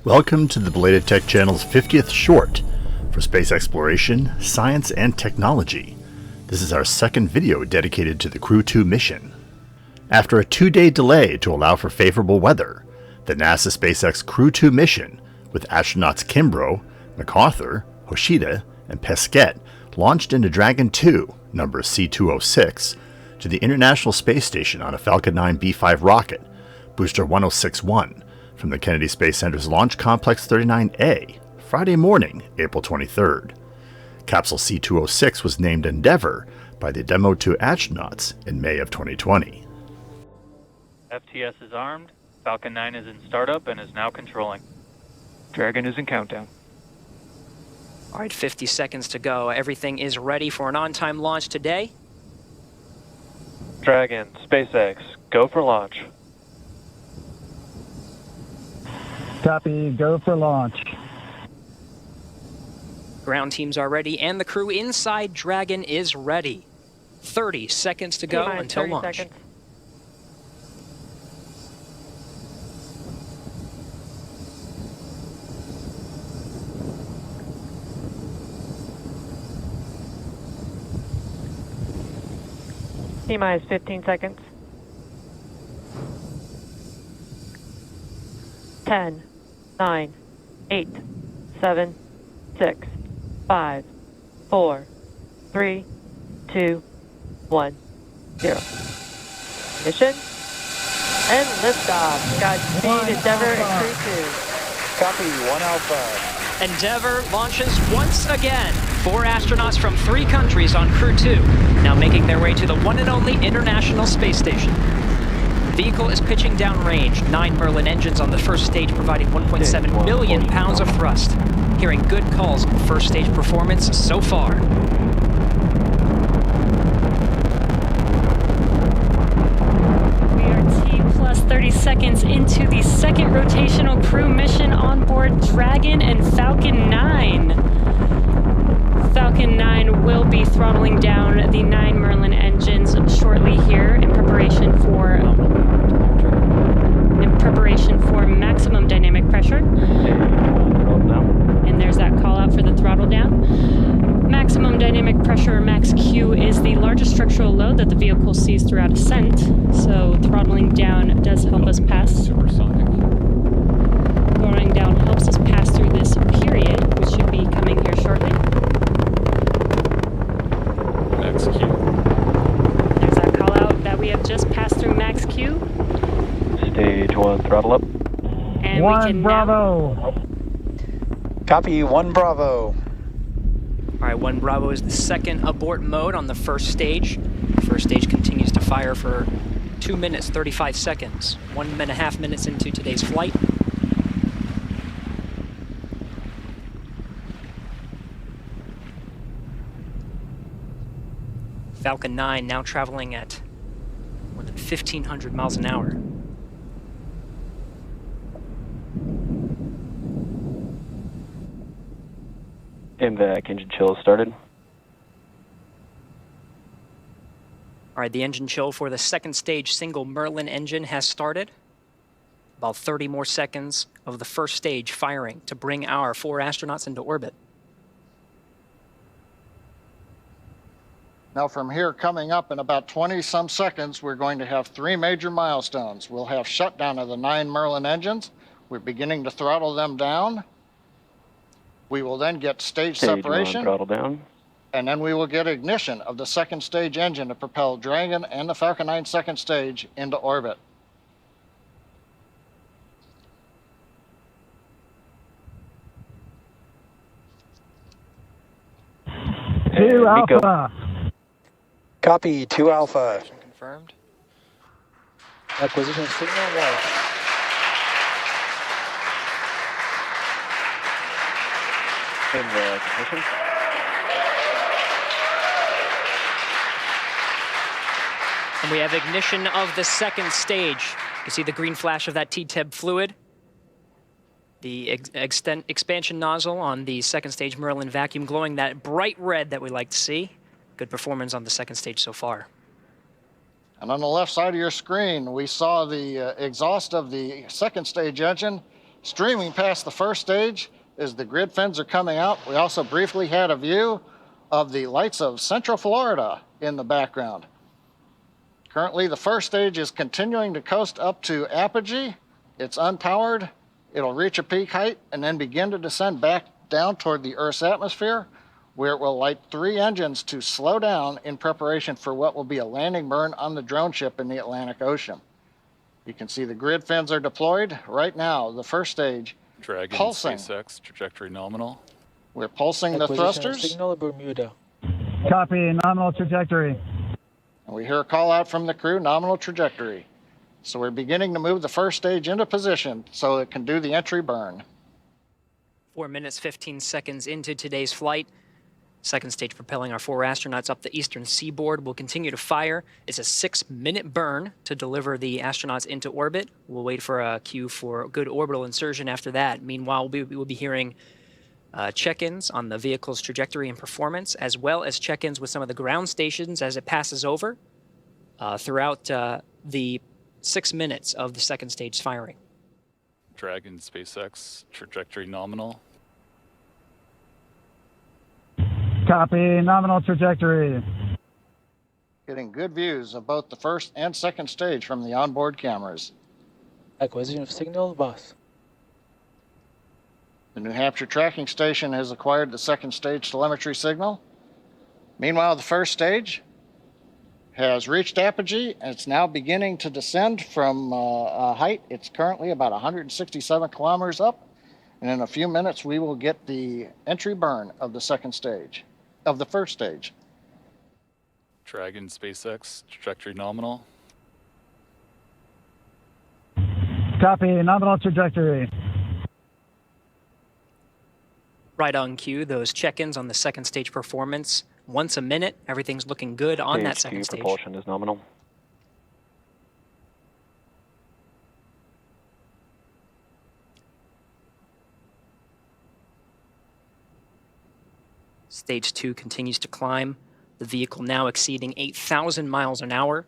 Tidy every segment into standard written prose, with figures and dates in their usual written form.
Welcome to the Belated Tech Channel's 50th short for space exploration, science, and technology. This is our second video dedicated to the Crew-2 mission. After a 2-day delay to allow for favorable weather, the NASA SpaceX Crew-2 mission, with astronauts Kimbrough, MacArthur, Hoshida, and Pesquet, launched into Dragon 2, number C206, to the International Space Station on a Falcon 9 B5 rocket, booster 1061, from the Kennedy Space Center's Launch Complex 39A, Friday morning, April 23rd. Capsule C206 was named Endeavour by the Demo 2 astronauts in May of 2020. FTS is armed, Falcon 9 is in startup and is now controlling. Dragon is in countdown. All right, 50 seconds to go. Everything is ready for an on-time launch today. Dragon, SpaceX, go for launch. Copy, go for launch. Ground teams are ready, and the crew inside Dragon is ready. 30 seconds to go until launch. Seconds. T-minus 15 seconds. 10, 9, 8, 7, 6, 5, 4, 3, 2, 1, 0. Mission and liftoff. Godspeed, Endeavour and Crew-2. Copy, 1 Alpha. Endeavour launches once again. 4 astronauts from 3 countries on Crew-2, now making their way to the one and only International Space Station. The vehicle is pitching downrange. 9 Merlin engines on the first stage, providing 1.7 million pounds of thrust. Hearing good calls on first stage performance so far. We are T plus 30 seconds into the second rotational crew mission on board Dragon and Falcon 9. Falcon 9 will be throttling down the 9 Merlin engines shortly here in preparation for maximum dynamic pressure. And there's that call out for the throttle down. Maximum dynamic pressure, max Q, is the largest structural load that the vehicle sees throughout ascent. So throttling down does help us pass. Supersonic. Throttling down helps us pass through this period, which should be coming here shortly. Max Q. There's that call out that we have just passed through max Q. Stage 1, throttle up. And we 1 can Bravo. Copy, 1 Bravo. All right, 1 Bravo is the second abort mode on the first stage. The first stage continues to fire for 2 minutes, 35 seconds. 1.5 minutes into today's flight. Falcon 9 now traveling at more than 1,500 miles an hour. MVAC engine chill started. All right, the engine chill for the second stage single Merlin engine has started. About 30 more seconds of the first stage firing to bring our 4 astronauts into orbit. Now from here coming up in about 20-some seconds, we're going to have 3 major milestones. We'll have shutdown of the 9 Merlin engines. We're beginning to throttle them down. We will then get stage separation. 1, throttle down. And then we will get ignition of the second stage engine to propel Dragon and the Falcon 9 second stage into orbit. Two Alpha. Copy, 2 Alpha. Confirmed. Acquisition signal lost. MVAC ignition. And we have ignition of the second stage. You see the green flash of that T-TEB fluid. The expansion nozzle on the second stage Merlin vacuum glowing that bright red that we like to see. Good performance on the second stage so far. And on the left side of your screen, we saw the exhaust of the second stage engine Streaming past the first stage as the grid fins are coming out, we also briefly had a view of the lights of Central Florida in the background. Currently, the first stage is continuing to coast up to apogee. It's unpowered. It'll reach a peak height and then begin to descend back down toward the Earth's atmosphere, where it will light 3 engines to slow down in preparation for what will be a landing burn on the drone ship in the Atlantic Ocean. You can see the grid fins are deployed right now. The first stage Dragon, pulsing. SpaceX, trajectory nominal. We're pulsing the thrusters. Signal at Bermuda. Copy, nominal trajectory. And we hear a call out from the crew, nominal trajectory. So we're beginning to move the first stage into position so it can do the entry burn. 4 minutes, 15 seconds into today's flight. Second stage propelling our 4 astronauts up the eastern seaboard. We'll continue to fire. It's a 6-minute burn to deliver the astronauts into orbit. We'll wait for a cue for good orbital insertion after that. Meanwhile, we will be hearing check-ins on the vehicle's trajectory and performance, as well as check-ins with some of the ground stations as it passes over throughout the 6 minutes of the second stage firing. Dragon, SpaceX, trajectory nominal. Copy, nominal trajectory. Getting good views of both the first and second stage from the onboard cameras. Acquisition of signal, boss. The New Hampshire tracking station has acquired the second stage telemetry signal. Meanwhile, the first stage has reached apogee and it's now beginning to descend from a height. It's currently about 167 kilometers up. And in a few minutes, we will get the entry burn of the second stage, of the first stage. Dragon, SpaceX, trajectory nominal. Copy, nominal trajectory. Right on cue, those check-ins on the second stage performance. Once a minute, everything's looking good on that second stage. Propulsion is nominal. Stage 2 continues to climb. The vehicle now exceeding 8,000 miles an hour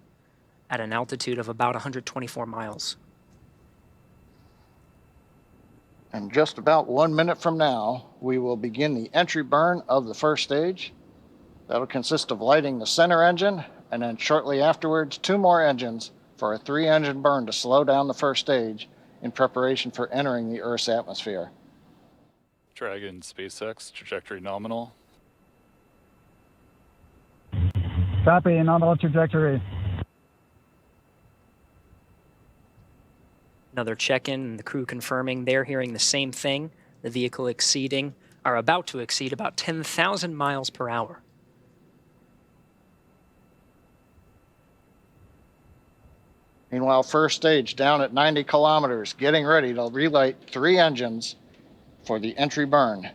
at an altitude of about 124 miles. And just about 1 minute from now, we will begin the entry burn of the first stage. That'll consist of lighting the center engine, and then shortly afterwards, 2 more engines for a 3-engine burn to slow down the first stage in preparation for entering the Earth's atmosphere. Dragon, SpaceX, trajectory nominal. Copy, nominal trajectory. Another check-in, and the crew confirming they're hearing the same thing. The vehicle about to exceed about 10,000 miles per hour. Meanwhile, first stage down at 90 kilometers, getting ready to relight 3 engines for the entry burn.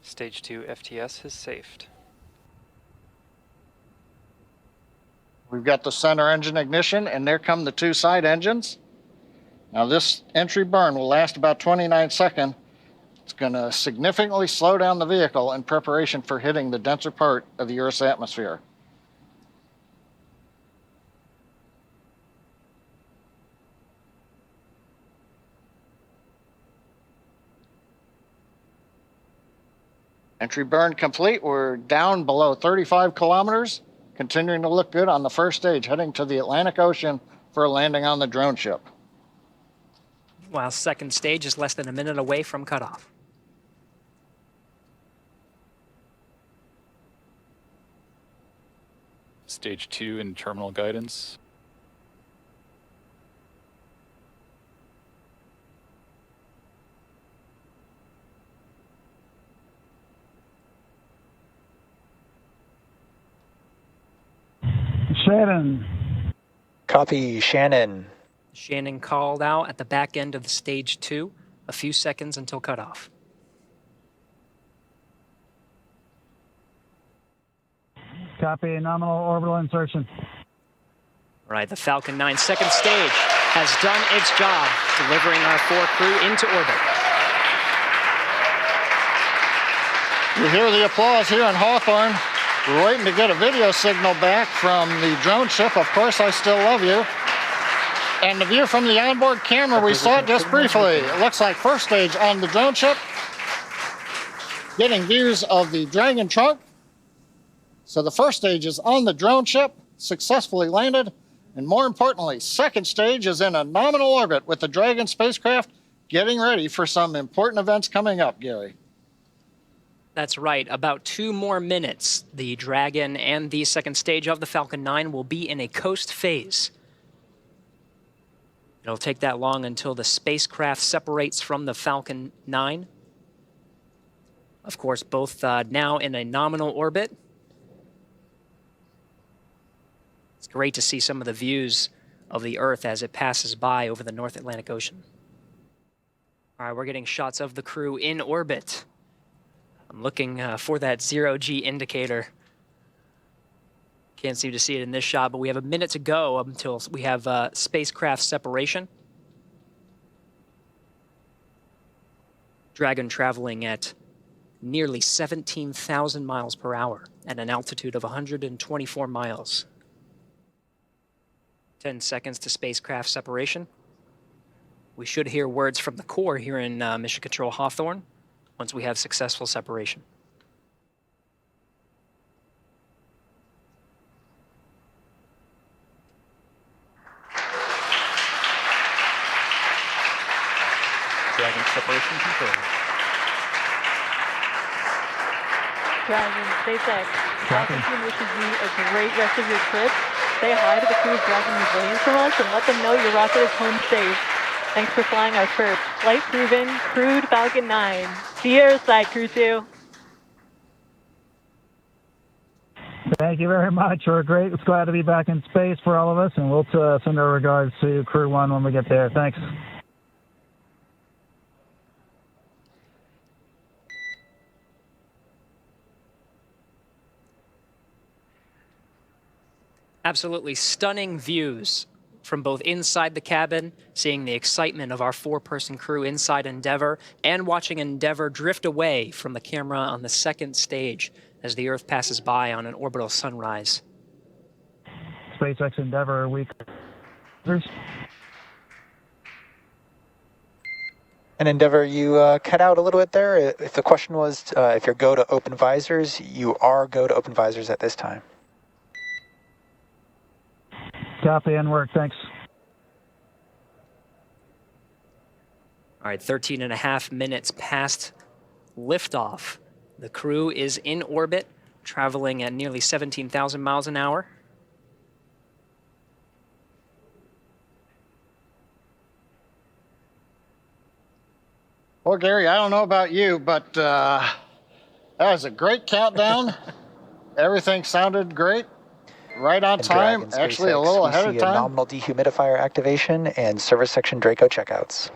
Stage 2 FTS is safed. We've got the center engine ignition, and there come the 2 side engines. Now this entry burn will last about 29 seconds. It's going to significantly slow down the vehicle in preparation for hitting the denser part of the Earth's atmosphere. Entry burn complete. We're down below 35 kilometers, continuing to look good on the first stage, heading to the Atlantic Ocean for a landing on the drone ship. While second stage is less than a minute away from cutoff. Stage 2 in terminal guidance. Shannon. Copy, Shannon. Shannon called out at the back end of the stage 2, a few seconds until cutoff. Copy, nominal orbital insertion. All right, the Falcon 9 second stage has done its job, delivering our 4 crew into orbit. You hear the applause here in Hawthorne. We're waiting to get a video signal back from the drone ship. Of course, I still love you. And the view from the onboard camera, we saw it just briefly. It looks like first stage on the drone ship. Getting views of the Dragon trunk. So the first stage is on the drone ship, successfully landed. And more importantly, second stage is in a nominal orbit with the Dragon spacecraft getting ready for some important events coming up, Gary. That's right. About 2 more minutes, the Dragon and the second stage of the Falcon 9 will be in a coast phase. It'll take that long until the spacecraft separates from the Falcon 9. Of course, both now in a nominal orbit. It's great to see some of the views of the Earth as it passes by over the North Atlantic Ocean. All right, we're getting shots of the crew in orbit. I'm looking for that 0G indicator. Can't seem to see it in this shot, but we have a minute to go until we have spacecraft separation. Dragon traveling at nearly 17,000 miles per hour at an altitude of 124 miles. 10 seconds to spacecraft separation. We should hear words from the core here in Mission Control Hawthorne once we have successful separation. Dragon separation confirmed. Dragon, SpaceX, Falcon 2 wishes you a great rest of your trip. Say hi to the crew of Dragon who's waiting for us and let them know your rocket is home safe. Thanks for flying our first flight-proven, crewed Falcon 9. See you airside, Crew-2. Thank you very much. We're great. It's glad to be back in space for all of us, and we'll send our regards to Crew 1 when we get there. Thanks. Absolutely stunning views from both inside the cabin, seeing the excitement of our 4-person crew inside Endeavour, and watching Endeavour drift away from the camera on the second stage as the Earth passes by on an orbital sunrise. SpaceX Endeavour week. And Endeavour, you cut out a little bit there. If the question was if you're go to open visors, you are go to open visors at this time. Copy and work. Thanks. All right, 13 and a half minutes past liftoff. The crew is in orbit, traveling at nearly 17,000 miles an hour. Well, Gary, I don't know about you, but that was a great countdown. Everything sounded great. Right on time, actually a little ahead of time. Nominal dehumidifier activation and service section Draco checkouts.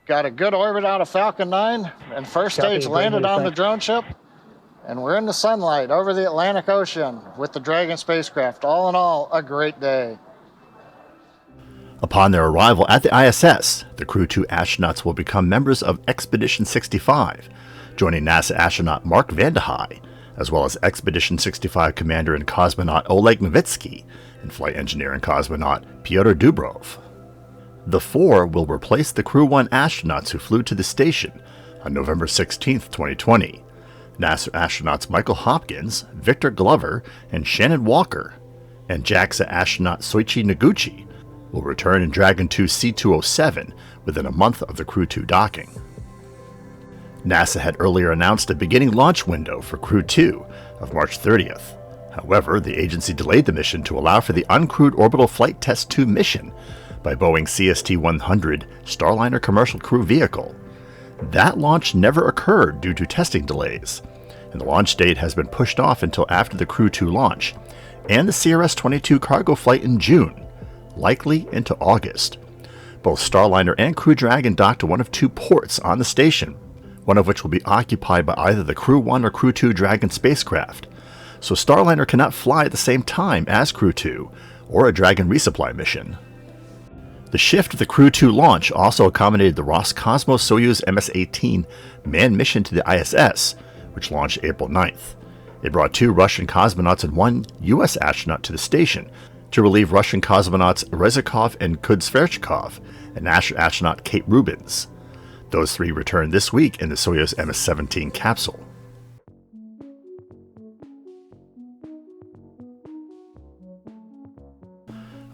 Got a good orbit out of Falcon 9, and first stage landed on the drone ship. And we're in the sunlight over the Atlantic Ocean with the Dragon spacecraft. All in all, a great day. Upon their arrival at the ISS, the Crew-2 astronauts will become members of Expedition 65, joining NASA astronaut Mark Vande Hei, as well as Expedition 65 commander and cosmonaut Oleg Novitsky and flight engineer and cosmonaut Pyotr Dubrov. The 4 will replace the Crew 1 astronauts who flew to the station on November 16, 2020. NASA astronauts Michael Hopkins, Victor Glover, and Shannon Walker, and JAXA astronaut Soichi Noguchi will return in Dragon 2 C207 within a month of the Crew-2 docking. NASA had earlier announced a beginning launch window for Crew-2 of March 30th. However, the agency delayed the mission to allow for the uncrewed Orbital Flight Test 2 mission by Boeing CST-100 Starliner commercial crew vehicle. That launch never occurred due to testing delays, and the launch date has been pushed off until after the Crew-2 launch and the CRS-22 cargo flight in June, likely into August. Both Starliner and Crew Dragon dock to one of 2 ports on the station, one of which will be occupied by either the Crew 1 or Crew 2 Dragon spacecraft, so Starliner cannot fly at the same time as Crew 2 or a Dragon resupply mission. The shift of the Crew 2 launch also accommodated the Roscosmos Soyuz MS-18 manned mission to the ISS, which launched April 9th. It brought 2 Russian cosmonauts and 1 U.S. astronaut to the station to relieve Russian cosmonauts Roscosmos and Kudzverchkov and astronaut Kate Rubins. Those 3 returned this week in the Soyuz MS-17 capsule.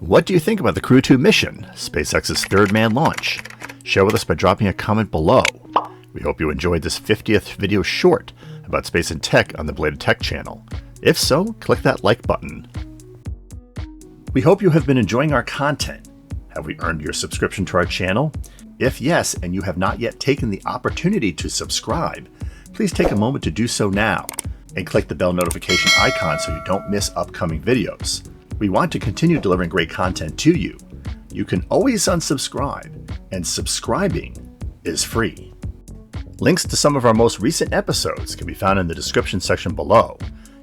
What do you think about the Crew-2 mission, SpaceX's 3rd manned launch? Share with us by dropping a comment below. We hope you enjoyed this 50th video short about space and tech on the Belated Tech channel. If so, click that like button. We hope you have been enjoying our content. Have we earned your subscription to our channel? If yes, and you have not yet taken the opportunity to subscribe, please take a moment to do so now and click the bell notification icon so you don't miss upcoming videos. We want to continue delivering great content to you. You can always unsubscribe, and subscribing is free. Links to some of our most recent episodes can be found in the description section below.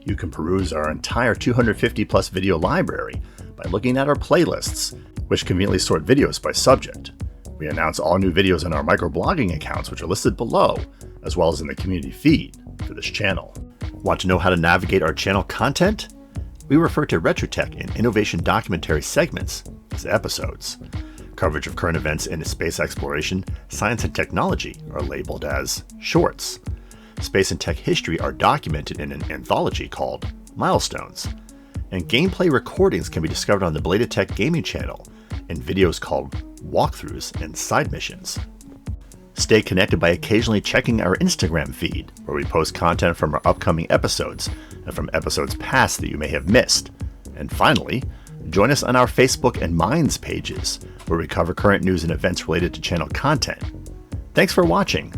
You can peruse our entire 250 plus video library by looking at our playlists, which conveniently sort videos by subject. We announce all new videos on our microblogging accounts, which are listed below, as well as in the community feed for this channel. Want to know how to navigate our channel content? We refer to retrotech and innovation documentary segments as episodes. Coverage of current events in space exploration, science, and technology are labeled as shorts. Space and tech history are documented in an anthology called Milestones. And gameplay recordings can be discovered on the Belated Tech gaming channel in videos called walkthroughs and side missions. Stay connected by occasionally checking our Instagram feed, where we post content from our upcoming episodes and from episodes past that you may have missed. And finally, join us on our Facebook and Minds pages, where we cover current news and events related to channel content. Thanks for watching.